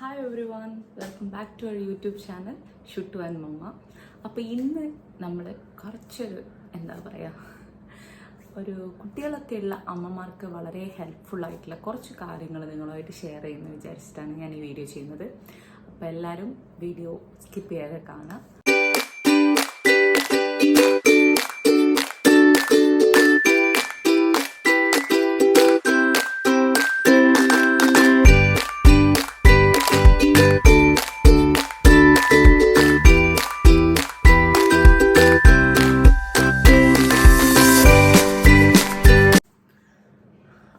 Hi everyone, welcome back to our YouTube channel Shuttu and മമ്മ. അപ്പോൾ ഇന്ന് നമ്മൾ കുറച്ചൊരു എന്താ പറയുക, ഒരു കുട്ടികളൊക്കെയുള്ള അമ്മമാർക്ക് വളരെ ഹെൽപ്ഫുള്ളായിട്ടുള്ള കുറച്ച് കാര്യങ്ങൾ നിങ്ങളുമായിട്ട് ഷെയർ ചെയ്യുമെന്ന് വിചാരിച്ചിട്ടാണ് ഞാൻ ഈ വീഡിയോ ചെയ്യുന്നത്. അപ്പോൾ എല്ലാവരും വീഡിയോ സ്കിപ്പ് ചെയ്യാതെ കാണാം.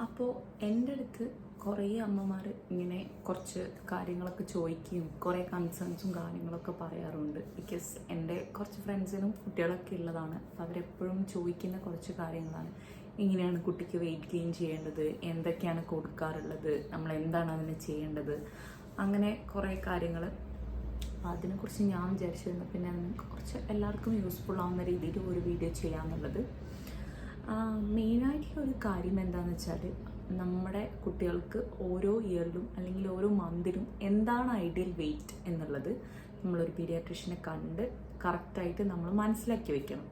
അപ്പോൾ എൻ്റെ അടുത്ത് കുറേ അമ്മമാർ ഇങ്ങനെ കുറച്ച് കാര്യങ്ങളൊക്കെ ചോദിക്കുകയും കുറേ കൺസേൺസും കാര്യങ്ങളൊക്കെ പറയാറുണ്ട്. ബിക്കോസ് എൻ്റെ കുറച്ച് ഫ്രണ്ട്സിനും കുട്ടികളൊക്കെ ഉള്ളതാണ്. അപ്പോൾ അവരെപ്പോഴും ചോദിക്കുന്ന കുറച്ച് കാര്യങ്ങളാണ്. ഇങ്ങനെയാണ് കുട്ടിക്ക് വെയിറ്റ് ഗെയിൻ ചെയ്യേണ്ടത്, എന്തൊക്കെയാണ് കൊടുക്കാറുള്ളത്, നമ്മൾ എന്താണ് അതിന് ചെയ്യേണ്ടത്, അങ്ങനെ കുറേ കാര്യങ്ങൾ. അതിനെക്കുറിച്ച് ഞാൻ വിചാരിച്ചിരുന്നു പിന്നെ അതിന് കുറച്ച് എല്ലാവർക്കും യൂസ്ഫുൾ ആവുന്ന രീതിയിൽ ഒരു വീഡിയോ ചെയ്യാമെന്നുള്ളത്. മെയിനായിട്ടുള്ള ഒരു കാര്യം എന്താണെന്ന് വെച്ചാൽ, നമ്മുടെ കുട്ടികൾക്ക് ഓരോ ഇയറിലും അല്ലെങ്കിൽ ഓരോ മന്തിലും എന്താണ് ഐഡിയൽ വെയിറ്റ് എന്നുള്ളത് നമ്മളൊരു പീഡിയാട്രിഷ്യനെ കണ്ട് കറക്റ്റായിട്ട് നമ്മൾ മനസ്സിലാക്കി വെക്കണം.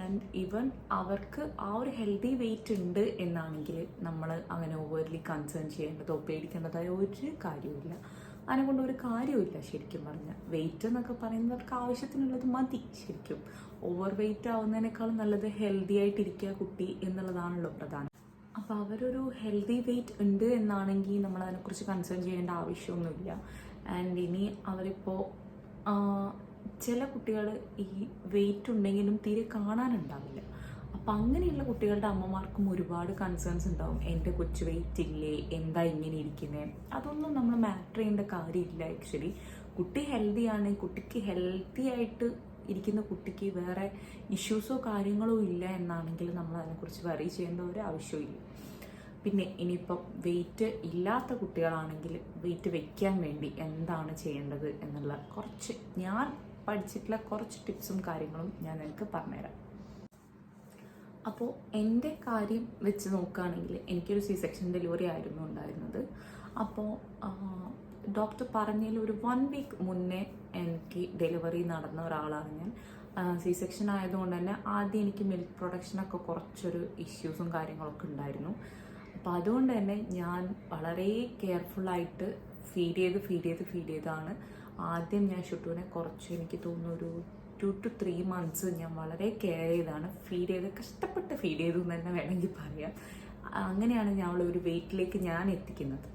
ആൻഡ് ഈവൻ അവർക്ക് ആ ഒരു ഹെൽത്തി വെയിറ്റ് ഉണ്ട് എന്നാണെങ്കിൽ നമ്മൾ അങ്ങനെ ഓവർലി കൺസേൺ ചെയ്യേണ്ടതോ പേടിക്കേണ്ടതായ ഒരു കാര്യമില്ല. അതിനെക്കൊണ്ട് ഒരു കാര്യമില്ല. ശരിക്കും പറഞ്ഞാൽ വെയിറ്റ് എന്നൊക്കെ പറയുന്നവർക്ക് ആവശ്യത്തിനുള്ളത് മതി. ശരിക്കും ഓവർ വെയിറ്റ് ആവുന്നതിനേക്കാളും നല്ലത് ഹെൽത്തി ആയിട്ടിരിക്കുക കുട്ടി എന്നുള്ളതാണല്ലോ പ്രധാനം. അപ്പോൾ അവരൊരു ഹെൽത്തി വെയിറ്റ് ഉണ്ട് എന്നാണെങ്കിൽ നമ്മൾ അതിനെക്കുറിച്ച് കൺസേൺ ചെയ്യേണ്ട ആവശ്യമൊന്നുമില്ല. ആൻഡ് ഇനി അവരിപ്പോൾ ചില കുട്ടികൾ ഈ വെയിറ്റ് ഉണ്ടെങ്കിലും തീരെ കാണാനുണ്ടാവില്ല. അപ്പം അങ്ങനെയുള്ള കുട്ടികളുടെ അമ്മമാർക്കും ഒരുപാട് കൺസേൺസ് ഉണ്ടാവും. എൻ്റെ കൊച്ചു വെയിറ്റ് ഇല്ലേ, എന്താ ഇങ്ങനെ ഇരിക്കുന്നത്, അതൊന്നും നമ്മൾ മാറ്റർ ചെയ്യേണ്ട കാര്യമില്ല. ആക്ച്വലി കുട്ടി ഹെൽത്തിയാണ്, കുട്ടിക്ക് ഹെൽത്തി ആയിട്ട് ഇരിക്കുന്ന കുട്ടിക്ക് വേറെ ഇഷ്യൂസോ കാര്യങ്ങളോ ഇല്ല എന്നാണെങ്കിൽ നമ്മൾ അതിനെക്കുറിച്ച് വറി ചെയ്യേണ്ട ഒരു ആവശ്യമില്ല. പിന്നെ ഇനിയിപ്പം വെയിറ്റ് ഇല്ലാത്ത കുട്ടികളാണെങ്കിൽ വെയിറ്റ് വെക്കാൻ വേണ്ടി എന്താണ് ചെയ്യേണ്ടത് എന്നുള്ള കുറച്ച് ഞാൻ പഠിച്ചിട്ടുള്ള കുറച്ച് ടിപ്സും കാര്യങ്ങളും ഞാൻ നിങ്ങൾക്ക് പറഞ്ഞുതരാം. അപ്പോൾ എൻ്റെ കാര്യം വെച്ച് നോക്കുകയാണെങ്കിൽ എനിക്കൊരു സെക്ഷൻ ഡെലിവറി ആയിരുന്നു ഉണ്ടായിരുന്നത്. അപ്പോൾ ഡോക്ടർ പറഞ്ഞതിൽ ഒരു 1 വീക്ക് മുന്നേ എനിക്ക് ഡെലിവറി നടന്ന ഒരാളാണ് ഞാൻ. സെക്ഷൻ ആയതുകൊണ്ട് തന്നെ ആദ്യം എനിക്ക് മിൽക്ക് പ്രൊഡക്ഷനൊക്കെ കുറച്ചൊരു ഇഷ്യൂസും കാര്യങ്ങളൊക്കെ ഉണ്ടായിരുന്നു. അപ്പോൾ അതുകൊണ്ട് തന്നെ ഞാൻ വളരെ കെയർഫുള്ളായിട്ട് ഫീഡ് ചെയ്താണ് ആദ്യം ഞാൻ ഷുട്ടുവിനെ കുറച്ച്, എനിക്ക് തോന്നുന്നു ഒരു 2 to 3 months ഞാൻ വളരെ കെയർ ചെയ്താണ് കഷ്ടപ്പെട്ട് ഫീഡ് ചെയ്തു എന്ന് തന്നെ വേണമെങ്കിൽ പറയാം. അങ്ങനെയാണ് ഞാൻ ഒരു വെയിറ്റിലേക്ക് ഞാൻ എത്തിക്കുന്നത്.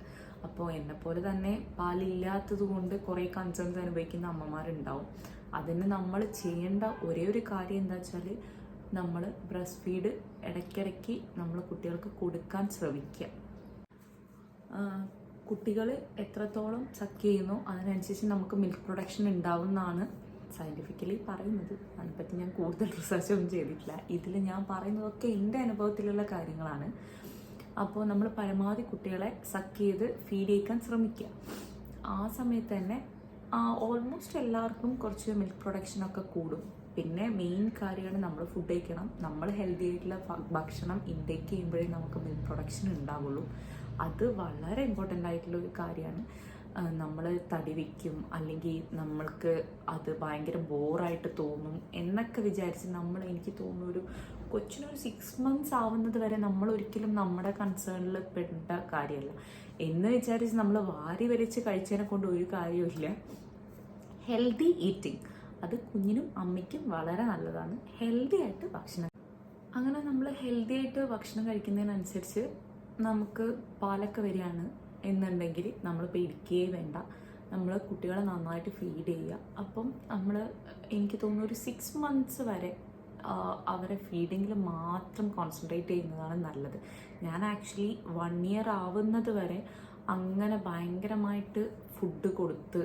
അപ്പോൾ എന്നെപ്പോലെ തന്നെ പാലില്ലാത്തത് കൊണ്ട് കുറേ കൺസേൺസ് അനുഭവിക്കുന്ന അമ്മമാരുണ്ടാവും. അതിന് നമ്മൾ ചെയ്യേണ്ട ഒരേ ഒരു കാര്യം എന്താ വെച്ചാൽ, നമ്മൾ ബ്രസ്റ്റ് ഫീഡ് ഇടയ്ക്കിടയ്ക്ക് നമ്മൾ കുട്ടികൾക്ക് കൊടുക്കാൻ ശ്രമിക്കുക. കുട്ടികൾ എത്രത്തോളം സക്ക് ചെയ്യുന്നു അതിനനുസരിച്ച് നമുക്ക് മിൽക്ക് പ്രൊഡക്ഷൻ ഉണ്ടാവും എന്നാണ് സയൻറ്റിഫിക്കലി പറയുന്നത്. അതിനെപ്പറ്റി ഞാൻ കൂടുതൽ റിസർച്ച് ഒന്നും ചെയ്തിട്ടില്ല. ഇതിൽ ഞാൻ പറയുന്നതൊക്കെ എൻ്റെ അനുഭവത്തിലുള്ള കാര്യങ്ങളാണ്. അപ്പോൾ നമ്മൾ പരമാവധി കുട്ടികളെ സക്ക് ചെയ്ത് ഫീഡ് ചെയ്യിക്കാൻ ശ്രമിക്കുക. ആ സമയത്ത് തന്നെ ഓൾമോസ്റ്റ് എല്ലാവർക്കും കുറച്ച് മിൽക്ക് പ്രൊഡക്ഷനൊക്കെ കൂടും. പിന്നെ മെയിൻ കാര്യമാണ് നമ്മൾ ഫുഡ് കഴിക്കണം. നമ്മൾ ഹെൽത്തി ആയിട്ടുള്ള ഭക്ഷണം ഇൻടേക്ക് ചെയ്യുമ്പോഴേ നമുക്ക് മിൽക്ക് പ്രൊഡക്ഷൻ ഉണ്ടാവുള്ളൂ. അത് വളരെ ഇമ്പോർട്ടൻ്റ് ആയിട്ടുള്ള ഒരു കാര്യമാണ്. നമ്മൾ തടി വയ്ക്കും, അല്ലെങ്കിൽ നമ്മൾക്ക് അത് ഭയങ്കര ബോറായിട്ട് തോന്നും എന്നൊക്കെ വിചാരിച്ച് എനിക്ക് തോന്നുന്നു ഒരു കൊച്ചിനൊരു 6 months ആവുന്നത് വരെ നമ്മൾ ഒരിക്കലും നമ്മുടെ കൺസേണിൽ പെടേണ്ട കാര്യമല്ല എന്ന് വിചാരിച്ച് നമ്മൾ വാരി വലിച്ച് കഴിച്ചതിനെ കൊണ്ട് ഒരു കാര്യമില്ല. ഹെൽത്തി ഈറ്റിംഗ് അത് കുഞ്ഞിനും അമ്മയ്ക്കും വളരെ നല്ലതാണ്. ഹെൽത്തി ആയിട്ട് ഭക്ഷണം, അങ്ങനെ നമ്മൾ ഹെൽത്തി ആയിട്ട് ഭക്ഷണം കഴിക്കുന്നതിനനുസരിച്ച് നമുക്ക് പാലൊക്കെ വരികയാണ് എന്നുണ്ടെങ്കിൽ നമ്മൾ പേടിക്കുകയേ വേണ്ട. നമ്മൾ കുട്ടികളെ നന്നായിട്ട് ഫീഡ് ചെയ്യുക. അപ്പം എനിക്ക് തോന്നുന്നു ഒരു 6 months വരെ അവരെ ഫീഡിങ്ങിൽ മാത്രം കോൺസെൻട്രേറ്റ് ചെയ്യുന്നതാണ് നല്ലത്. ഞാൻ ആക്ച്വലി 1 year ആവുന്നത് വരെ അങ്ങനെ ഭയങ്കരമായിട്ട് ഫുഡ് കൊടുത്ത്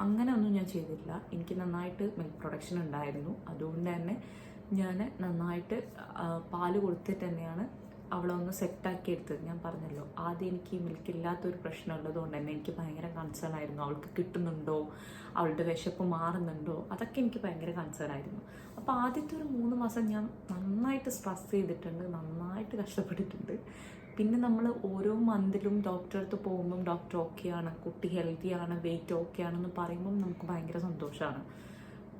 അങ്ങനെ ഒന്നും ഞാൻ ചെയ്തിട്ടില്ല. എനിക്ക് നന്നായിട്ട് മിൽക്ക് പ്രൊഡക്ഷൻ ഉണ്ടായിരുന്നു. അതുകൊണ്ട് തന്നെ ഞാൻ നന്നായിട്ട് പാല് കൊടുത്തിട്ട് തന്നെയാണ് അവളെ ഒന്ന് സെറ്റാക്കി എടുത്തത്. ഞാൻ പറഞ്ഞല്ലോ, ആദ്യം എനിക്ക് മിൽക്ക് ഇല്ലാത്തൊരു പ്രശ്നം ഉള്ളതുകൊണ്ട് തന്നെ എനിക്ക് ഭയങ്കര കൺസേൺ ആയിരുന്നു. അവൾക്ക് കിട്ടുന്നുണ്ടോ, അവളുടെ വിശപ്പ് മാറുന്നുണ്ടോ, അതൊക്കെ എനിക്ക് ഭയങ്കര കൺസേൺ ആയിരുന്നു. അപ്പോൾ ആദ്യത്തെ ഒരു 3 മാസം ഞാൻ നന്നായിട്ട് സ്ട്രെസ് ചെയ്തിട്ടുണ്ട്, നന്നായിട്ട് കഷ്ടപ്പെട്ടിട്ടുണ്ട്. പിന്നെ നമ്മൾ ഓരോ മന്തിലും ഡോക്ടറെ അടുത്ത് പോകുമ്പം ഡോക്ടർ ഓക്കെയാണ്, കുട്ടി ഹെൽത്തിയാണ്, വെയിറ്റ് ഓക്കെ ആണെന്ന് പറയുമ്പം നമുക്ക് ഭയങ്കര സന്തോഷമാണ്.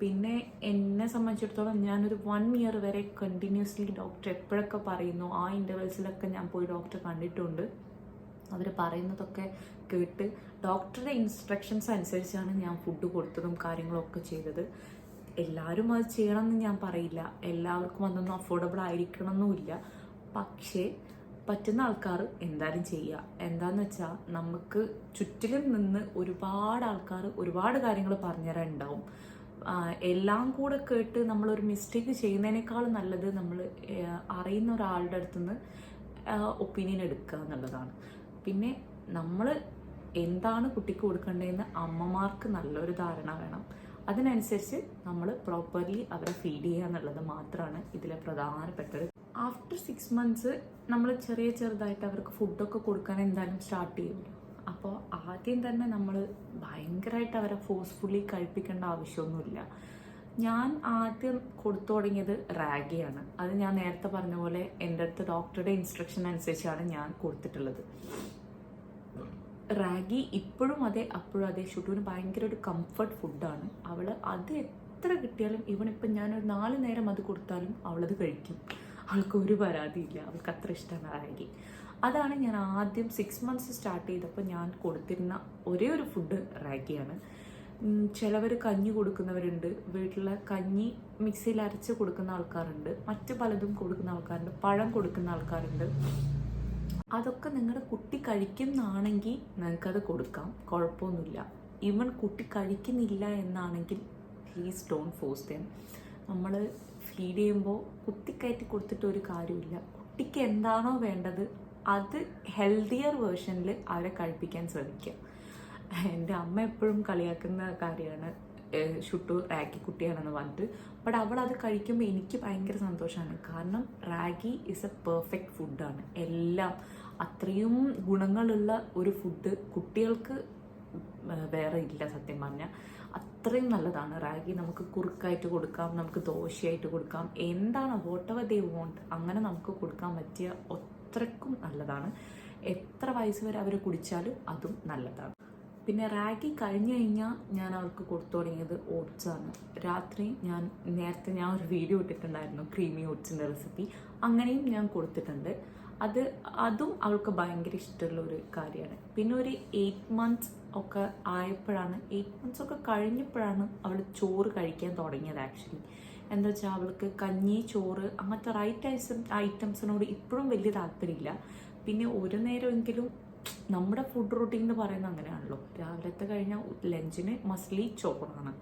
പിന്നെ എന്നെ സംബന്ധിച്ചിടത്തോളം ഞാനൊരു 1 ഇയർ വരെ കണ്ടിന്യൂസ്ലി ഡോക്ടർ എപ്പോഴൊക്കെ പറയുന്നു ആ ഇൻ്റർവെൽസിലൊക്കെ ഞാൻ പോയി ഡോക്ടറെ കണ്ടിട്ടുണ്ട്. അവർ പറയുന്നതൊക്കെ കേട്ട് ഡോക്ടറുടെ ഇൻസ്ട്രക്ഷൻസ് അനുസരിച്ചാണ് ഞാൻ ഫുഡ് കൊടുത്തതും കാര്യങ്ങളൊക്കെ ചെയ്തത്. എല്ലാവരും അത് ചെയ്യണമെന്ന് ഞാൻ പറയില്ല, എല്ലാവർക്കും അതൊന്നും അഫോർഡബിൾ ആയിരിക്കണം എന്നുമില്ല. പക്ഷേ പറ്റുന്ന ആൾക്കാർ എന്തായാലും ചെയ്യുക. എന്താന്ന് വെച്ചാൽ നമുക്ക് ചുറ്റിലും നിന്ന് ഒരുപാട് ആൾക്കാർ ഒരുപാട് കാര്യങ്ങൾ പറഞ്ഞുതരാൻ ഉണ്ടാവും. എല്ലാം കൂടെ കേട്ട് നമ്മളൊരു മിസ്റ്റേക്ക് ചെയ്യുന്നതിനേക്കാൾ നല്ലത് നമ്മൾ അറിയുന്ന ഒരാളുടെ അടുത്തുനിന്ന് ഒപ്പീനിയൻ എടുക്കുക എന്നുള്ളതാണ്. പിന്നെ നമ്മൾ എന്താണ് കുട്ടിക്ക് കൊടുക്കേണ്ടതെന്ന് അമ്മമാർക്ക് നല്ലൊരു ധാരണ വേണം. അതിനനുസരിച്ച് നമ്മൾ പ്രോപ്പർലി അവരെ ഫീഡ് ചെയ്യുക എന്നുള്ളത് മാത്രമാണ് ഇതിലെ പ്രധാനപ്പെട്ടത്. ആഫ്റ്റർ 6 months നമ്മൾ ചെറുതായിട്ട് അവർക്ക് ഫുഡൊക്കെ കൊടുക്കാൻ എന്തായാലും സ്റ്റാർട്ട് ചെയ്യുമല്ലോ. അപ്പോൾ ആദ്യം തന്നെ നമ്മൾ ഭയങ്കരമായിട്ട് അവരെ ഫോഴ്സ്ഫുള്ളി കഴിപ്പിക്കേണ്ട ആവശ്യമൊന്നുമില്ല. ഞാൻ ആദ്യം കൊടുത്തു തുടങ്ങിയത് റാഗിയാണ്. അത് ഞാൻ നേരത്തെ പറഞ്ഞ പോലെ എൻ്റെ അടുത്ത് ഡോക്ടറുടെ ഇൻസ്ട്രക്ഷൻ അനുസരിച്ചാണ് ഞാൻ കൊടുത്തിട്ടുള്ളത്. റാഗി ഇപ്പോഴും അതെ അപ്പോഴും അതെ ഷുട്ടുവിന് ഭയങ്കര ഒരു കംഫർട്ട് ഫുഡാണ്. അവൾ അത് എത്ര കിട്ടിയാലും ഇവനിപ്പം ഞാനൊരു 4 നേരം അത് കൊടുത്താലും അവളത് കഴിക്കും. അവൾക്ക് ഒരു പരാതിയില്ല, അവൾക്ക് അത്ര ഇഷ്ടമാണ് റാഗി. അതാണ് ഞാൻ ആദ്യം 6 months സ്റ്റാർട്ട് ചെയ്തപ്പോൾ ഞാൻ കൊടുത്തിരുന്ന ഒരേ ഒരു ഫുഡ് റാഗിയാണ്. ചിലവർ കഞ്ഞി കൊടുക്കുന്നവരുണ്ട്, വീട്ടിലെ കഞ്ഞി മിക്സിയിൽ അരച്ച് കൊടുക്കുന്ന ആൾക്കാരുണ്ട്, മറ്റു പലതും കൊടുക്കുന്ന ആൾക്കാരുണ്ട്, പഴം കൊടുക്കുന്ന ആൾക്കാരുണ്ട്. അതൊക്കെ നിങ്ങളുടെ കുട്ടി കഴിക്കുന്നതാണെങ്കിൽ നിങ്ങൾക്കത് കൊടുക്കാം, കുഴപ്പമൊന്നുമില്ല. ഈവൻ കുട്ടി കഴിക്കുന്നില്ല എന്നാണെങ്കിൽ പ്ലീസ് ഡോണ്ട് ഫോഴ്സ് ദം. നമ്മൾ ഫീഡ് ചെയ്യുമ്പോൾ കുട്ടിക്കയറ്റി കൊടുത്തിട്ട് ഒരു കാര്യമില്ല. കുട്ടിക്ക് എന്താണോ വേണ്ടത് അത് ഹെൽത്തിയർ വേർഷനിൽ അവരെ കഴിപ്പിക്കാൻ ശ്രമിക്കുക. എൻ്റെ അമ്മ എപ്പോഴും കളിയാക്കുന്ന കാര്യമാണ് ഷുട്ടു റാഗി കുട്ടിയാണെന്ന് പറഞ്ഞിട്ട്. ബട്ട് അവൾ അത് കഴിക്കുമ്പോൾ എനിക്ക് ഭയങ്കര സന്തോഷമാണ്. കാരണം റാഗി ഈസ് എ പെർഫെക്റ്റ് ഫുഡാണ്. എല്ലാം അത്രയും ഗുണങ്ങളുള്ള ഒരു ഫുഡ് കുട്ടികൾക്ക് വേറെ ഇല്ല. സത്യം പറഞ്ഞാൽ അത്രയും നല്ലതാണ് റാഗി. നമുക്ക് കുറുക്കായിട്ട് കൊടുക്കാം, നമുക്ക് ദോശയായിട്ട് കൊടുക്കാം, എന്താണ് വോട്ട് എവർ ദേ വോണ്ട് അങ്ങനെ നമുക്ക് കൊടുക്കാൻ പറ്റിയ അത്രയ്ക്കും നല്ലതാണ്. എത്ര വയസ്സ് വരെ അവർ കുടിച്ചാലും അതും നല്ലതാണ്. പിന്നെ റാഗി കഴിഞ്ഞ് കഴിഞ്ഞാൽ ഞാൻ അവർക്ക് കൊടുത്തു തുടങ്ങിയത് ഓട്സാണ്. രാത്രി നേരത്തെ ഞാൻ ഒരു വീഡിയോ ഇട്ടിട്ടുണ്ടായിരുന്നു ക്രീമി ഓട്സിൻ്റെ റെസിപ്പി, അങ്ങനെയും ഞാൻ കൊടുത്തിട്ടുണ്ട്. അതും അവൾക്ക് ഭയങ്കര ഇഷ്ടമുള്ള ഒരു കാര്യമാണ്. പിന്നെ ഒരു 8 months ഒക്കെ ആയപ്പോഴാണ്, 8 months ഒക്കെ കഴിഞ്ഞപ്പോഴാണ് അവൾ ചോറ് കഴിക്കാൻ തുടങ്ങിയത്. ആക്ച്വലി എന്താ വെച്ചാൽ അവൾക്ക് കഞ്ഞി, ചോറ് അങ്ങനത്തെ ഐറ്റംസിനോട് ഇപ്പോഴും വലിയ താല്പര്യമില്ല. പിന്നെ ഒരു നേരമെങ്കിലും നമ്മുടെ ഫുഡ് റൂട്ടീൻ എന്ന് പറയുന്നത് അങ്ങനെയാണല്ലോ, രാവിലത്തെ കഴിഞ്ഞാൽ ലഞ്ചിന് മസ്റ്റ്ലി ചോറാണ്.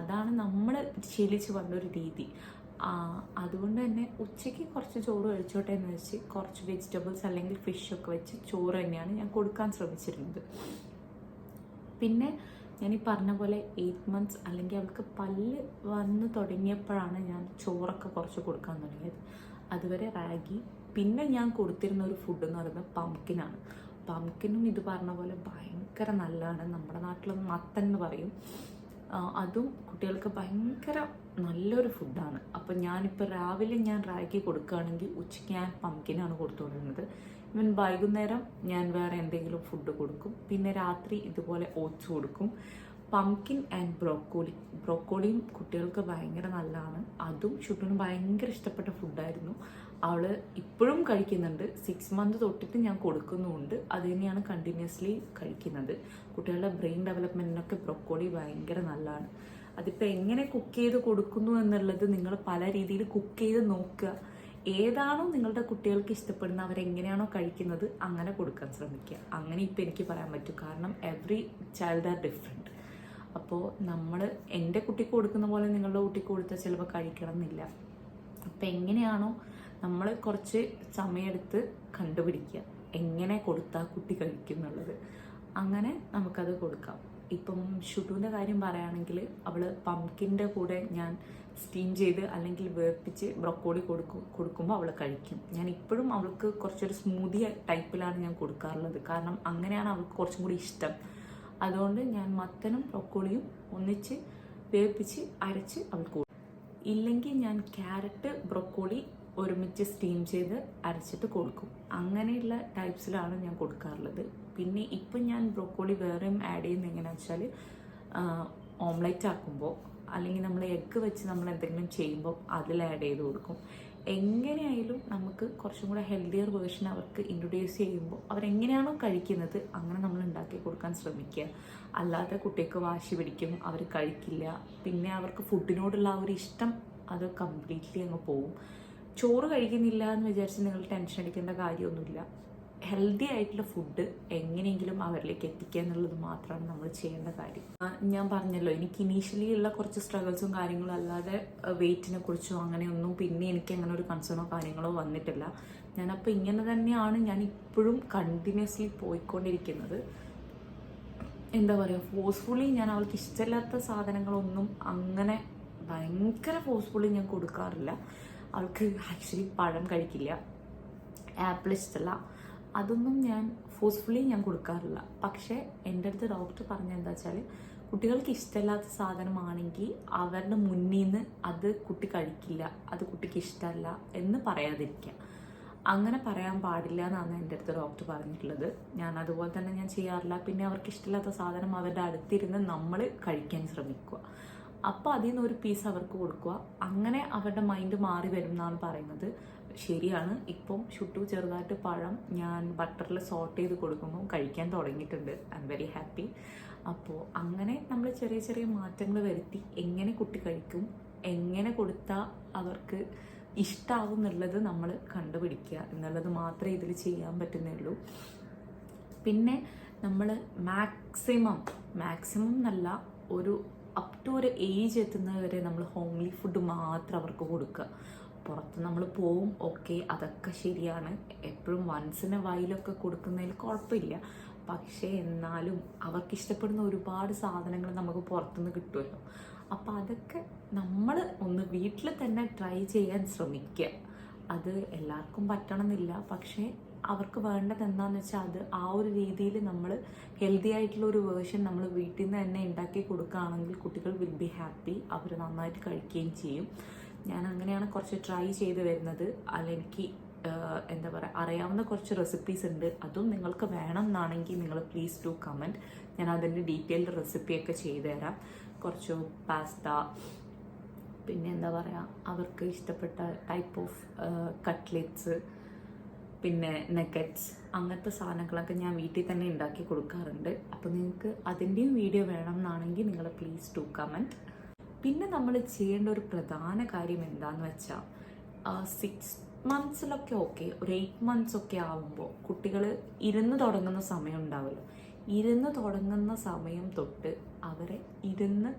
അതാണ് നമ്മൾ ശീലിച്ച് വന്നൊരു രീതി. അതുകൊണ്ട് തന്നെ ഉച്ചയ്ക്ക് കുറച്ച് ചോറ് കഴിച്ചോട്ടെ എന്ന് വെച്ച് കുറച്ച് വെജിറ്റബിൾസ് അല്ലെങ്കിൽ ഫിഷൊക്കെ വെച്ച് ചോറ് തന്നെയാണ് ഞാൻ കൊടുക്കാൻ ശ്രമിച്ചിരുന്നത്. പിന്നെ ഞാൻ ഈ പറഞ്ഞ പോലെ 8 months അല്ലെങ്കിൽ അവൾക്ക് പല്ല് വന്ന് തുടങ്ങിയപ്പോഴാണ് ഞാൻ ചോറൊക്കെ കുറച്ച് കൊടുക്കാൻ തുടങ്ങിയത്. അതുവരെ റാഗി. പിന്നെ ഞാൻ കൊടുത്തിരുന്ന ഒരു ഫുഡ് എന്ന് പറയുന്നത് പംകിനാണ്. പംകിനും ഇത് പറഞ്ഞ പോലെ ഭയങ്കര നല്ലതാണ്. നമ്മുടെ നാട്ടിൽ മത്തൻ എന്ന് പറയും. അതും കുട്ടികൾക്ക് ഭയങ്കര നല്ലൊരു ഫുഡാണ്. അപ്പം ഞാനിപ്പോൾ രാവിലെ ഞാൻ റാഗി കൊടുക്കുകയാണെങ്കിൽ ഉച്ചയ്ക്ക് ഞാൻ പംകിനാണ് കൊടുത്തുകൊണ്ടിരുന്നത്. ഇവൻ വൈകുന്നേരം ഞാൻ വേറെ എന്തെങ്കിലും ഫുഡ് കൊടുക്കും. പിന്നെ രാത്രി ഇതുപോലെ ഓട്സ് കൊടുക്കും. പംകിൻ ആൻഡ് ബ്രോക്കോളിയും കുട്ടികൾക്ക് ഭയങ്കര നല്ലതാണ്. അതും ഷുട്ടിന് ഭയങ്കര ഇഷ്ടപ്പെട്ട ഫുഡായിരുന്നു. അവൾ ഇപ്പോഴും കഴിക്കുന്നുണ്ട്. 6 months തൊട്ടിട്ട് ഞാൻ കൊടുക്കുന്നുമുണ്ട്. അത് തന്നെയാണ് കണ്ടിന്യൂസ്ലി കഴിക്കുന്നത്. കുട്ടികളുടെ ബ്രെയിൻ ഡെവലപ്മെൻറ്റിനൊക്കെ ബ്രോക്കോളി ഭയങ്കര നല്ലതാണ്. അതിപ്പോൾ എങ്ങനെ കുക്ക് ചെയ്ത് കൊടുക്കുന്നു എന്നുള്ളത് നിങ്ങൾ പല രീതിയിൽ കുക്ക് ചെയ്ത് നോക്കുക. ഏതാണോ നിങ്ങളുടെ കുട്ടികൾക്ക് ഇഷ്ടപ്പെടുന്ന, അവരെങ്ങനെയാണോ കഴിക്കുന്നത് അങ്ങനെ കൊടുക്കാൻ ശ്രമിക്കുക. അങ്ങനെ ഇപ്പോൾ എനിക്ക് പറയാൻ പറ്റും. കാരണം എവറി ചൈൽഡ് ആർ ഡിഫറെൻറ്റ്. അപ്പോൾ നമ്മൾ എൻ്റെ കുട്ടിക്ക് കൊടുക്കുന്ന പോലെ നിങ്ങളുടെ കുട്ടിക്ക് കൊടുത്താൽ ചിലപ്പോൾ കഴിക്കണം എന്നില്ല. അപ്പം എങ്ങനെയാണോ നമ്മൾ കുറച്ച് സമയമെടുത്ത് കണ്ടുപിടിക്കുക എങ്ങനെ കൊടുത്താൽ കുട്ടി കഴിക്കും എന്നുള്ളത്. അങ്ങനെ നമുക്കത് കൊടുക്കാം. ഇപ്പം ഷുട്ടുവിൻ്റെ കാര്യം പറയുകയാണെങ്കിൽ അവൾ പംകിൻ്റെ കൂടെ ഞാൻ സ്റ്റീം ചെയ്ത് അല്ലെങ്കിൽ വേർപ്പിച്ച് ബ്രോക്കോളി കൊടുക്കുമ്പോൾ അവൾ കഴിക്കും. ഞാൻ ഇപ്പോഴും അവൾക്ക് കുറച്ചൊരു സ്മൂതി ടൈപ്പിലാണ് ഞാൻ കൊടുക്കാറുള്ളത്. കാരണം അങ്ങനെയാണ് അവൾക്ക് കുറച്ചും കൂടി ഇഷ്ടം. അതുകൊണ്ട് ഞാൻ മത്തനും ബ്രോക്കോളിയും ഒന്നിച്ച് വേർപ്പിച്ച് അരച്ച് അവൾക്ക് കൊടുക്കും. ഇല്ലെങ്കിൽ ഞാൻ ക്യാരറ്റ്, ബ്രോക്കോളി ഒരുമിച്ച് സ്റ്റീം ചെയ്ത് അരച്ചിട്ട് കൊടുക്കും. അങ്ങനെയുള്ള ടൈപ്സിലാണ് ഞാൻ കൊടുക്കാറുള്ളത്. പിന്നെ ഇപ്പം ഞാൻ ബ്രോക്കോളി വേറെയും ആഡ് ചെയ്യുന്നത് എങ്ങനെയാണെന്ന് വെച്ചാൽ ഓംലെറ്റ് ആക്കുമ്പോൾ അല്ലെങ്കിൽ നമ്മൾ എഗ്ഗ് വെച്ച് നമ്മൾ എന്തെങ്കിലും ചെയ്യുമ്പോൾ അതിൽ ആഡ് ചെയ്ത് കൊടുക്കും. എങ്ങനെയായാലും നമുക്ക് കുറച്ചും കൂടെ ഹെൽത്തിയർ വേർഷൻ അവർക്ക് ഇൻട്രൊഡ്യൂസ് ചെയ്യുമ്പോൾ അവരെങ്ങനെയാണോ കഴിക്കുന്നത് അങ്ങനെ നമ്മൾ ഉണ്ടാക്കി കൊടുക്കാൻ ശ്രമിക്കുക. അല്ലാതെ കുട്ടിക്ക് വാശി പിടിക്കും, അവർ കഴിക്കില്ല, പിന്നെ അവർക്ക് ഫുഡിനോടുള്ള ആ ഒരു ഇഷ്ടം അത് കംപ്ലീറ്റ്ലി അങ്ങ് പോവും. ചോറ് കഴിക്കുന്നില്ല എന്ന് വിചാരിച്ച് നിങ്ങൾ ടെൻഷൻ അടിക്കേണ്ട കാര്യമൊന്നുമില്ല. ഹെൽത്തി ആയിട്ടുള്ള ഫുഡ് എങ്ങനെയെങ്കിലും അവരിലേക്ക് എത്തിക്കുക എന്നുള്ളത് മാത്രമാണ് നമ്മൾ ചെയ്യേണ്ട കാര്യം. ഞാൻ പറഞ്ഞല്ലോ, എനിക്ക് ഇനീഷ്യലി ഉള്ള കുറച്ച് സ്ട്രഗിൾസും കാര്യങ്ങളും അല്ലാതെ വെയിറ്റിനെ കുറിച്ചോ അങ്ങനെയൊന്നും പിന്നെ എനിക്ക് അങ്ങനെ ഒരു കൺസേണോ കാര്യങ്ങളോ വന്നിട്ടില്ല. ഞാനപ്പോൾ ഇങ്ങനെ തന്നെയാണ് ഞാൻ ഇപ്പോഴും കണ്ടിന്യൂസ്ലി പോയിക്കൊണ്ടിരിക്കുന്നത്. എന്താ പറയുക, ഫോഴ്സ്ഫുള്ളി ഞാൻ അവൾക്ക് ഇഷ്ടമില്ലാത്ത സാധനങ്ങളൊന്നും അങ്ങനെ ഭയങ്കര ഫോഴ്സ്ഫുള്ളി ഞാൻ കൊടുക്കാറില്ല. അവൾക്ക് ആക്ച്വലി പഴം കഴിക്കില്ല, ആപ്പിൾ ഇഷ്ടമല്ല, അതൊന്നും ഞാൻ ഫോഴ്സ്ഫുള്ളി ഞാൻ കൊടുക്കാറില്ല. പക്ഷേ എൻ്റെ അടുത്ത് ഡോക്ടർ പറഞ്ഞ എന്താ വെച്ചാൽ, കുട്ടികൾക്ക് ഇഷ്ടമില്ലാത്ത സാധനമാണെങ്കിൽ അവരുടെ മുന്നിൽ നിന്ന് അത് കുട്ടി കഴിക്കില്ല, അത് കുട്ടിക്ക് ഇഷ്ടമല്ല എന്ന് പറയാതിരിക്കുക. അങ്ങനെ പറയാൻ പാടില്ല എന്നാണ് എൻ്റെ അടുത്ത് ഡോക്ടർ പറഞ്ഞിട്ടുള്ളത്. ഞാൻ അതുപോലെ തന്നെ ഞാൻ ചെയ്യാറില്ല. പിന്നെ അവർക്ക് ഇഷ്ടമില്ലാത്ത സാധനം അവരുടെ അടുത്തിരുന്ന് നമ്മൾ കഴിക്കാൻ ശ്രമിക്കുക. അപ്പോൾ അതിൽ നിന്ന് ഒരു പീസ് അവർക്ക് കൊടുക്കുക. അങ്ങനെ അവരുടെ മൈൻഡ് മാറി വരും എന്നാണ് പറയുന്നത്. ശരിയാണ്. ഇപ്പം ഷുട്ടു ചെറുതായിട്ട് പഴം ഞാൻ ബട്ടറിൽ സോട്ട് ചെയ്ത് കൊടുക്കുമ്പോൾ കഴിക്കാൻ തുടങ്ങിയിട്ടുണ്ട്. I am very happy. അപ്പോൾ അങ്ങനെ നമ്മൾ ചെറിയ ചെറിയ മാറ്റങ്ങൾ വരുത്തി എങ്ങനെ കുട്ടി കഴിക്കും, എങ്ങനെ കൊടുത്താൽ അവർക്ക് ഇഷ്ടമാവും എന്നുള്ളത് നമ്മൾ കണ്ടുപിടിക്കുക എന്നുള്ളത് മാത്രമേ ഇതിൽ ചെയ്യാൻ പറ്റുന്നുള്ളൂ. പിന്നെ നമ്മൾ മാക്സിമം എന്നല്ല, ഒരു അപ് ടു ഒരു ഏജ് എത്തുന്നത് വരെ നമ്മൾ ഹോംലി ഫുഡ് മാത്രം അവർക്ക് കൊടുക്കുക. പുറത്ത് നമ്മൾ പോവും, ഓക്കെ, അതൊക്കെ ശരിയാണ്. എപ്പോഴും വൺസിന് വൈലൊക്കെ കൊടുക്കുന്നതിൽ കുഴപ്പമില്ല. പക്ഷേ എന്നാലും അവർക്ക് ഇഷ്ടപ്പെടുന്ന ഒരുപാട് സാധനങ്ങൾ നമുക്ക് പുറത്തുനിന്ന് കിട്ടുമല്ലോ. അപ്പോൾ അതൊക്കെ നമ്മൾ ഒന്ന് വീട്ടിൽ തന്നെ ട്രൈ ചെയ്യാൻ ശ്രമിക്കുക. അത് എല്ലാവർക്കും പറ്റണമെന്നില്ല, പക്ഷേ അവർക്ക് വേണ്ടത് എന്താണെന്ന് വെച്ചാൽ അത് ആ ഒരു രീതിയിൽ നമ്മൾ ഹെൽത്തി ആയിട്ടുള്ള ഒരു വേർഷൻ നമ്മൾ വീട്ടിൽ നിന്ന് തന്നെ ഉണ്ടാക്കി കൊടുക്കുകയാണെങ്കിൽ കുട്ടികൾ വിൽ ബി ഹാപ്പി. അവർ നന്നായിട്ട് കഴിക്കുകയും ചെയ്യും. ഞാൻ അങ്ങനെയാണ് കുറച്ച് ട്രൈ ചെയ്ത് വരുന്നത്. എനിക്ക് എന്താ പറയുക, അറിയാവുന്ന കുറച്ച് റെസിപ്പീസ് ഉണ്ട്. അതും നിങ്ങൾക്ക് വേണം എന്നാണെങ്കിൽ നിങ്ങൾ പ്ലീസ് ഡു കമൻറ്റ്. ഞാൻ അതിൻ്റെ ഡീറ്റെയിൽഡ് റെസിപ്പിയൊക്കെ ചെയ്തു തരാം. കുറച്ച് പാസ്ത, പിന്നെ എന്താ പറയുക, അവർക്ക് ഇഷ്ടപ്പെട്ട ടൈപ്പ് ഓഫ് കട്ട്ലെറ്റ്സ്, പിന്നെ നെഗറ്റ്സ്, അങ്ങനത്തെ സാധനങ്ങളൊക്കെ ഞാൻ വീട്ടിൽ തന്നെ ഉണ്ടാക്കി കൊടുക്കാറുണ്ട്. അപ്പോൾ നിങ്ങൾക്ക് അതിൻ്റെയും വീഡിയോ വേണം എന്നാണെങ്കിൽ നിങ്ങൾ പ്ലീസ് ഡു കമൻറ്റ്. പിന്നെ നമ്മൾ ചെയ്യേണ്ട ഒരു പ്രധാന കാര്യം എന്താണെന്ന് വെച്ചാൽ, 6 months ഓക്കെ, ഒരു 8 months ഒക്കെ ആവുമ്പോൾ കുട്ടികൾ ഇരുന്ന് തുടങ്ങുന്ന സമയം ഉണ്ടാവുമല്ലോ. ഇരുന്ന് തുടങ്ങുന്ന സമയം തൊട്ട് അവരെ ഇരുന്ന്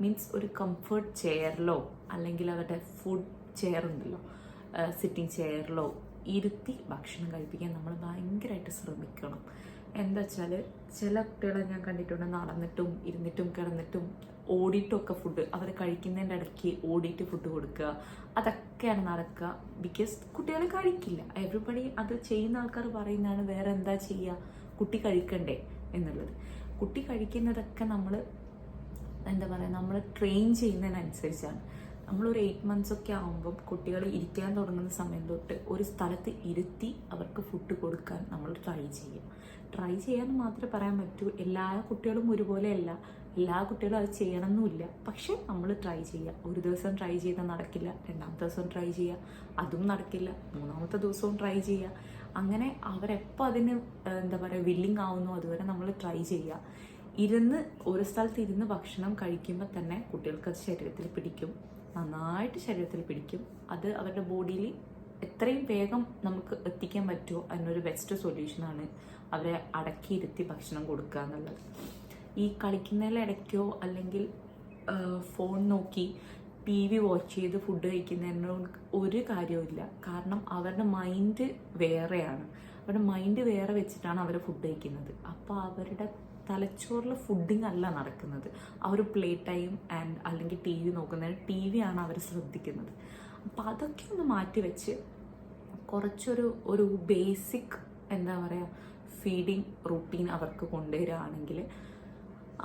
മീൻസ് ഒരു കംഫർട്ട് ചെയറിലോ അല്ലെങ്കിൽ അവരുടെ ഫുഡ് ചെയർ ഉണ്ടല്ലോ, സിറ്റിംഗ് ചെയറിലോ ഇരുത്തി ഭക്ഷണം കഴിപ്പിക്കാൻ നമ്മൾ ഭയങ്കരമായിട്ട് ശ്രമിക്കണം. എന്താ വെച്ചാൽ ചില കുട്ടികളെ ഞാൻ കണ്ടിട്ടുണ്ട് നടന്നിട്ടും ഇരുന്നിട്ടും കിടന്നിട്ടും ഓടിയിട്ടൊക്കെ ഫുഡ്, അവർ കഴിക്കുന്നതിൻ്റെ ഇടയ്ക്ക് ഓടിയിട്ട് ഫുഡ് കൊടുക്കുക, അതൊക്കെയാണ് നടക്കുക. ബിക്കോസ് കുട്ടികൾ കഴിക്കില്ല. എവറിബഡി അത് ചെയ്യുന്ന ആൾക്കാർ പറയുന്നതാണ് വേറെ എന്താ ചെയ്യുക, കുട്ടി കഴിക്കണ്ടേ എന്നുള്ളത്. കുട്ടി കഴിക്കുന്നതൊക്കെ നമ്മൾ എന്താ പറയുക, നമ്മൾ ട്രെയിൻ ചെയ്യുന്നതിനനുസരിച്ചാണ്. നമ്മളൊരു 8 months ഒക്കെ ആകുമ്പം കുട്ടികൾ ഇരിക്കാൻ തുടങ്ങുന്ന സമയം തൊട്ട് ഒരു സ്ഥലത്ത് ഇരുത്തി അവർക്ക് ഫുഡ് കൊടുക്കാൻ നമ്മൾ ട്രൈ ചെയ്യാമെന്ന് മാത്രമേ പറയാൻ പറ്റൂ. എല്ലാ കുട്ടികളും ഒരുപോലെയല്ല, എല്ലാ കുട്ടികളും അത് ചെയ്യണമെന്നുമില്ല. പക്ഷെ നമ്മൾ ട്രൈ ചെയ്യുക. ഒരു ദിവസം ട്രൈ ചെയ്താൽ നടക്കില്ല, രണ്ടാമത്തെ ദിവസം ട്രൈ ചെയ്യുക, അതും നടക്കില്ല, മൂന്നാമത്തെ ദിവസവും ട്രൈ ചെയ്യുക. അങ്ങനെ അവരെപ്പോൾ അതിന് എന്താ പറയുക വില്ലിങ് ആവുന്നു അതുവരെ നമ്മൾ ട്രൈ ചെയ്യുക. ഇരുന്ന് ഒരു സ്ഥലത്ത് ഇരുന്ന് ഭക്ഷണം കഴിക്കുമ്പോൾ തന്നെ കുട്ടികൾക്ക് അത് ശരീരത്തിൽ പിടിക്കും, നന്നായിട്ട് ശരീരത്തിൽ പിടിക്കും. അത് അവരുടെ ബോഡിയിൽ എത്രയും വേഗം നമുക്ക് എത്തിക്കാൻ പറ്റുമോ അതിനൊരു ബെസ്റ്റ് സൊല്യൂഷനാണ് അവരെ അടക്കിയിരുത്തി ഭക്ഷണം കൊടുക്കുക എന്നുള്ളത്. ഈ കളിക്കുന്നതിലിടയ്ക്കോ അല്ലെങ്കിൽ ഫോൺ നോക്കി TV വാച്ച് ചെയ്ത് ഫുഡ് കഴിക്കുന്നതിനോട് ഒരു കാര്യവുമില്ല. കാരണം അവരുടെ മൈൻഡ് വേറെയാണ്. അവരുടെ മൈൻഡ് വേറെ വെച്ചിട്ടാണ് അവർ ഫുഡ് കഴിക്കുന്നത്. അപ്പോൾ അവരുടെ തലച്ചോറിൽ ഫുഡിങ് അല്ല നടക്കുന്നത്. ആ ഒരു പ്ലേ ടൈം അല്ലെങ്കിൽ TV നോക്കുന്നതിന് TV ആണ് അവർ ശ്രദ്ധിക്കുന്നത്. അപ്പോൾ അതൊക്കെ ഒന്ന് മാറ്റി വെച്ച് കുറച്ചൊരു ബേസിക് എന്താ പറയുക ഫീഡിങ് റൂട്ടീൻ അവർക്ക് കൊണ്ടുവരികയാണെങ്കിൽ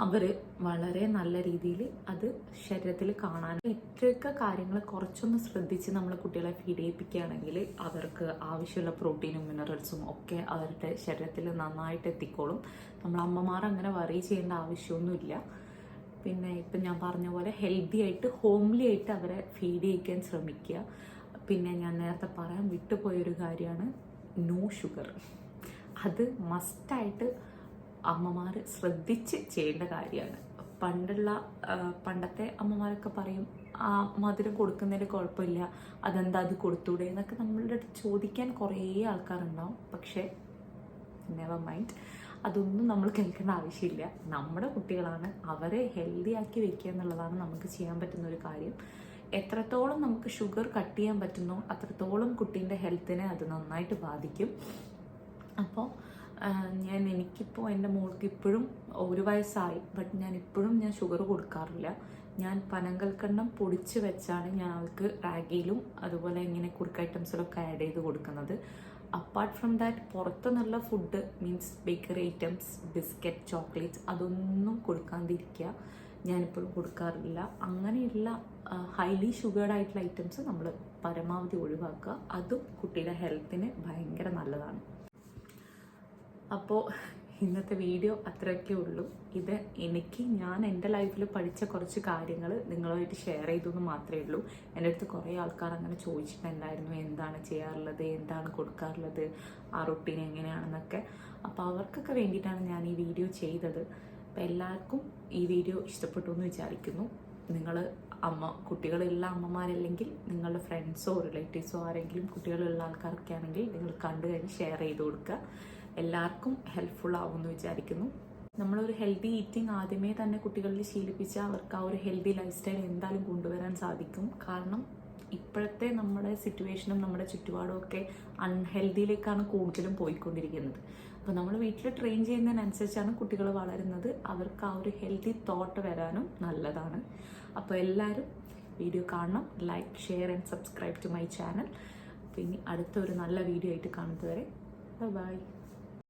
അവർ വളരെ നല്ല രീതിയിൽ അത് ശരീരത്തിൽ കാണാൻ ഇത്രയൊക്കെ കാര്യങ്ങൾ കുറച്ചൊന്ന് ശ്രദ്ധിച്ച് നമ്മൾ കുട്ടികളെ ഫീഡ് ചെയ്യിപ്പിക്കുകയാണെങ്കിൽ അവർക്ക് ആവശ്യമുള്ള പ്രോട്ടീനും മിനറൽസും ഒക്കെ അവരുടെ ശരീരത്തിൽ നന്നായിട്ട് എത്തിക്കോളും. നമ്മൾ അമ്മമാർ അങ്ങനെ വറി ചെയ്യേണ്ട ആവശ്യമൊന്നുമില്ല. പിന്നെ ഇപ്പം ഞാൻ പറഞ്ഞ പോലെ ഹെൽത്തി ആയിട്ട് ഹോംലി ആയിട്ട് അവരെ ഫീഡ് ചെയ്യിക്കാൻ ശ്രമിക്കുക. പിന്നെ ഞാൻ നേരത്തെ പറയാൻ വിട്ടുപോയൊരു കാര്യമാണ് നോ ഷുഗർ. അത് മസ്റ്റായിട്ട് അമ്മമാർ ശ്രദ്ധിച്ച് ചെയ്യേണ്ട കാര്യമാണ്. പണ്ടത്തെ അമ്മമാരൊക്കെ പറയും ആ മധുരം കൊടുക്കുന്നതിൽ കുഴപ്പമില്ല, അതെന്താ അത് കൊടുത്തൂടെ എന്നൊക്കെ നമ്മളുടെ അടുത്ത് ചോദിക്കാൻ കുറേ ആൾക്കാരുണ്ടാവും. പക്ഷേ നെവർ മൈൻഡ്, അതൊന്നും നമ്മൾ കേൾക്കേണ്ട ആവശ്യമില്ല. നമ്മുടെ കുട്ടികളാണ്, അവരെ ഹെൽത്തി ആക്കി വെക്കുക എന്നുള്ളതാണ് നമുക്ക് ചെയ്യാൻ പറ്റുന്ന ഒരു കാര്യം. എത്രത്തോളം നമുക്ക് ഷുഗർ കട്ട് ചെയ്യാൻ പറ്റുന്നോ അത്രത്തോളം കുട്ടീൻ്റെ ഹെൽത്തിനെ അത് നന്നായിട്ട് ബാധിക്കും. അപ്പോൾ എനിക്കിപ്പോൾ എൻ്റെ മോൾക്ക് ഇപ്പോഴും 1 വയസ്സായി, ബട്ട് ഞാൻ ഷുഗർ കൊടുക്കാറില്ല. ഞാൻ പനങ്കൽക്കണ്ടം പൊടിച്ച് വെച്ചാണ് ഞാൻ അവൾക്ക് റാഗിയിലും അതുപോലെ ഇങ്ങനെ കുറുക്ക് ഐറ്റംസിലൊക്കെ ആഡ് ചെയ്ത് കൊടുക്കുന്നത്. അപ്പാർട്ട് ഫ്രം ദാറ്റ് പുറത്ത് നല്ല food means bakery items, biscuit, chocolates അതൊന്നും കൊടുക്കാതിരിക്കുക. ഞാനിപ്പോഴും കൊടുക്കാറില്ല. അങ്ങനെയുള്ള ഹൈലി ഷുഗർഡ് ആയിട്ടുള്ള ഐറ്റംസ് നമ്മൾ പരമാവധി ഒഴിവാക്കുക. അതും കുട്ടിയുടെ ഹെൽത്തിന് ഭയങ്കര നല്ലതാണ്. അപ്പോൾ ഇന്നത്തെ വീഡിയോ അത്രയൊക്കെ ഉള്ളൂ. ഇത് ഞാൻ എൻ്റെ ലൈഫിൽ പഠിച്ച കുറച്ച് കാര്യങ്ങൾ നിങ്ങളുമായിട്ട് ഷെയർ ചെയ്തെന്ന് മാത്രമേ ഉള്ളൂ. എൻ്റെ അടുത്ത് കുറേ ആൾക്കാർ അങ്ങനെ ചോദിച്ചിട്ടുണ്ടായിരുന്നു, എന്താണ് ചെയ്യാറുള്ളത്, എന്താണ് കൊടുക്കാറുള്ളത്, ആ റൊട്ടീൻ എങ്ങനെയാണെന്നൊക്കെ. അപ്പോൾ അവർക്കൊക്കെ വേണ്ടിയിട്ടാണ് ഞാൻ ഈ വീഡിയോ ചെയ്തത്. അപ്പോൾ എല്ലാവർക്കും ഈ വീഡിയോ ഇഷ്ടപ്പെട്ടു എന്ന് വിചാരിക്കുന്നു. നിങ്ങൾ കുട്ടികളുള്ള അമ്മമാരല്ലെങ്കിൽ നിങ്ങളുടെ ഫ്രണ്ട്സോ റിലേറ്റീവ്സോ ആരെങ്കിലും കുട്ടികളുള്ള ആൾക്കാരൊക്കെ ആണെങ്കിൽ നിങ്ങൾ കണ്ടു കഴിഞ്ഞ് ഷെയർ ചെയ്ത് കൊടുക്കുക. എല്ലാവർക്കും ഹെൽപ്ഫുൾ ആവുമെന്ന് വിചാരിക്കുന്നു. നമ്മളൊരു ഹെൽത്തി ഈറ്റിംഗ് ആദ്യമേ തന്നെ കുട്ടികളിൽ ശീലിപ്പിച്ചാൽ അവർക്ക് ആ ഒരു ഹെൽത്തി ലൈഫ് സ്റ്റൈൽ എന്തായാലും കൊണ്ടുവരാൻ സാധിക്കും. കാരണം ഇപ്പോഴത്തെ നമ്മുടെ സിറ്റുവേഷനും നമ്മുടെ ചുറ്റുപാടും ഒക്കെ അൺഹെൽത്തിയിലേക്കാണ് കൂടുതലും പോയിക്കൊണ്ടിരിക്കുന്നത്. അപ്പോൾ നമ്മൾ വീട്ടിൽ ട്രെയിൻ ചെയ്യുന്നതിനനുസരിച്ചാണ് കുട്ടികൾ വളരുന്നത്. അവർക്ക് ആ ഒരു ഹെൽത്തി തോട്ട് വരാനും നല്ലതാണ്. അപ്പോൾ എല്ലാവരും വീഡിയോ കാണണം. Like, share and subscribe to my channel. പിന്നെ അടുത്ത ഒരു നല്ല വീഡിയോ ആയിട്ട് കാണുന്നത് വരെ ബൈ.